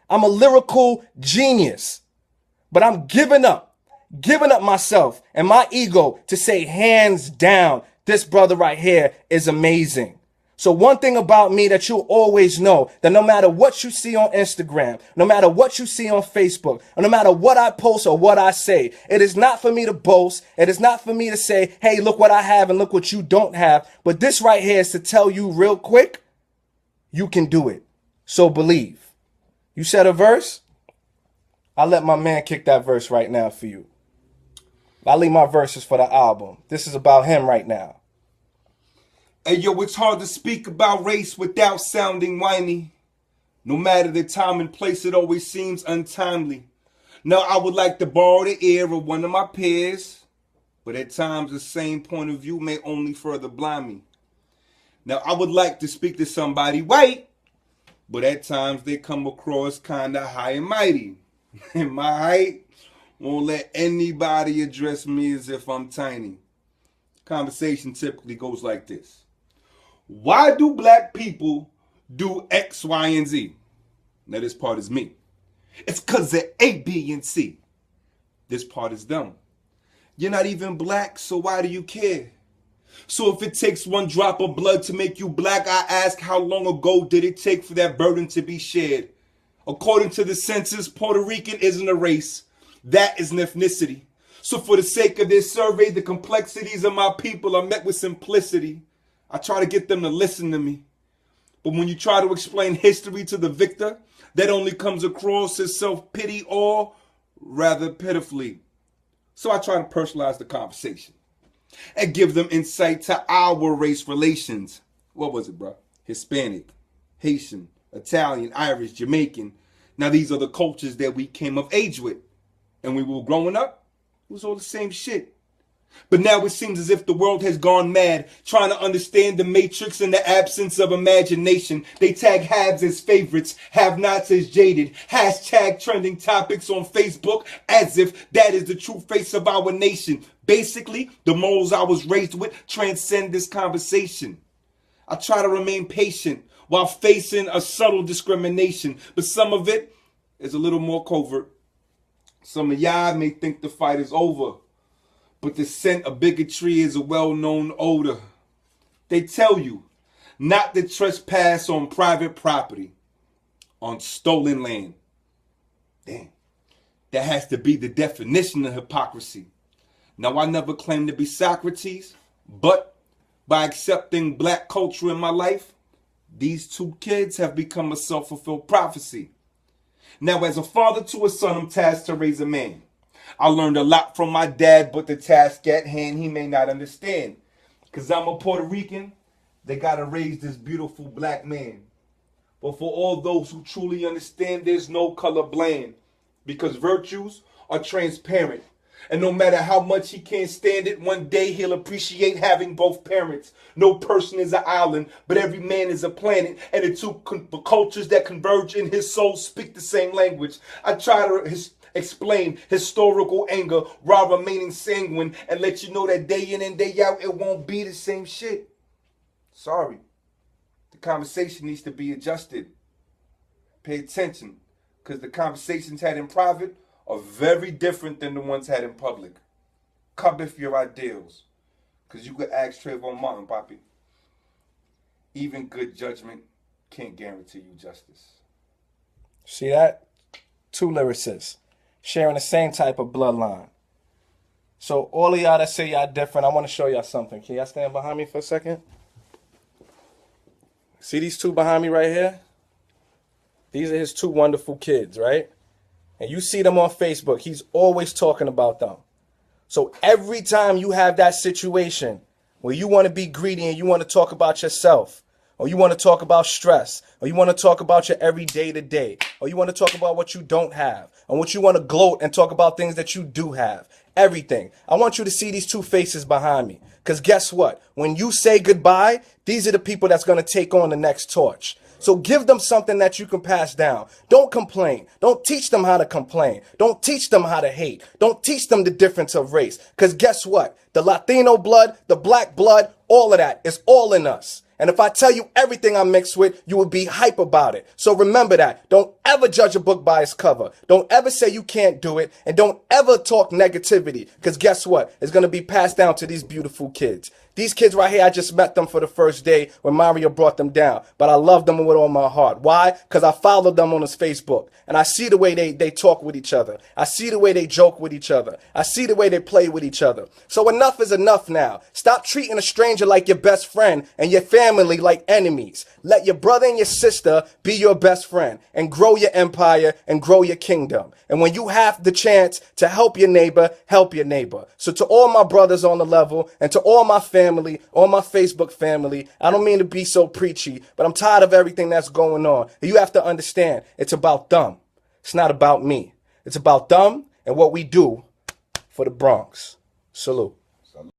I'm a lyrical genius. But I'm giving up myself and my ego to say hands down, this brother right here is amazing. So one thing about me that you'll always know, that no matter what you see on Instagram, no matter what you see on Facebook, or no matter what I post or what I say, it is not for me to boast. It is not for me to say, hey, look what I have and look what you don't have. But this right here is to tell you real quick, you can do it. So believe. You said a verse? I'll let my man kick that verse right now for you. I'll leave my verses for the album. This is about him right now. Hey, yo, it's hard to speak about race without sounding whiny. No matter the time and place, it always seems untimely. Now, I would like to borrow the ear of one of my peers, but at times the same point of view may only further blind me. Now, I would like to speak to somebody white, but at times they come across kinda high and mighty. And my height won't let anybody address me as if I'm tiny. Conversation typically goes like this. Why do black people do X, Y, and Z? Now this part is me. It's cause of A, B, and C. This part is them. You're not even black, so why do you care? So if it takes one drop of blood to make you black, I ask how long ago did it take for that burden to be shared? According to the census, Puerto Rican isn't a race. That is an ethnicity. So for the sake of this survey, the complexities of my people are met with simplicity. I try to get them to listen to me. But when you try to explain history to the victor, that only comes across as self-pity or rather pitifully. So I try to personalize the conversation and give them insight to our race relations. What was it, bro? Hispanic, Haitian, Italian, Irish, Jamaican. Now these are the cultures that we came of age with. And when we were growing up, it was all the same shit. But now it seems as if the world has gone mad, trying to understand the matrix in the absence of imagination. They tag haves as favorites, have-nots as jaded. Hashtag trending topics on Facebook as if that is the true face of our nation. Basically, the morals I was raised with transcend this conversation. I try to remain patient while facing a subtle discrimination, but some of it is a little more covert. Some of y'all may think the fight is over, but the scent of bigotry is a well-known odor. They tell you not to trespass on private property, on stolen land. Damn, that has to be the definition of hypocrisy. Now, I never claimed to be Socrates, but by accepting black culture in my life, these two kids have become a self-fulfilled prophecy. Now, as a father to a son, I'm tasked to raise a man. I learned a lot from my dad, but the task at hand he may not understand. Because I'm a Puerto Rican, they gotta raise this beautiful black man. But for all those who truly understand, there's no color blame. Because virtues are transparent. And no matter how much he can't stand it, one day he'll appreciate having both parents. No person is an island, but every man is a planet. And the two cultures that converge in his soul speak the same language. I try to explain historical anger while remaining sanguine and let you know that day in and day out, it won't be the same shit. Sorry. The conversation needs to be adjusted. Pay attention, because the conversations had in private are very different than the ones had in public. Cup if your ideals, because you could ask Trayvon Martin, Poppy. Even good judgment can't guarantee you justice. See that? Two lyricists sharing the same type of bloodline. So all of y'all that say y'all different, I want to show y'all something. Can y'all stand behind me for a second? See these two behind me right here? These are his two wonderful kids, right? And you see them on Facebook. He's always talking about them. So every time you have that situation where you want to be greedy and you want to talk about yourself, or you want to talk about stress, or you want to talk about your everyday to day, or you want to talk about what you don't have, and what you want to gloat and talk about things that you do have, everything. I want you to see these two faces behind me. Because guess what? When you say goodbye, these are the people that's going to take on the next torch. So give them something that you can pass down. Don't complain. Don't teach them how to complain. Don't teach them how to hate. Don't teach them the difference of race. Because guess what? The Latino blood, the black blood, all of that is all in us. And if I tell you everything I'm mixed with, you will be hype about it. So remember that. Don't ever judge a book by its cover. Don't ever say you can't do it. And don't ever talk negativity. Because guess what? It's going to be passed down to these beautiful kids. These kids right here, I just met them for the first day when Mario brought them down. But I love them with all my heart. Why? Because I followed them on his Facebook. And I see the way they talk with each other. I see the way they joke with each other. I see the way they play with each other. So enough is enough now. Stop treating a stranger like your best friend and your family like enemies. Let your brother and your sister be your best friend and grow your empire and grow your kingdom. And when you have the chance to help your neighbor, help your neighbor. So to all my brothers on the level and to all my family, all my Facebook family, I don't mean to be so preachy, but I'm tired of everything that's going on. You have to understand, it's about them. It's not about me. It's about them and what we do for the Bronx. Salute.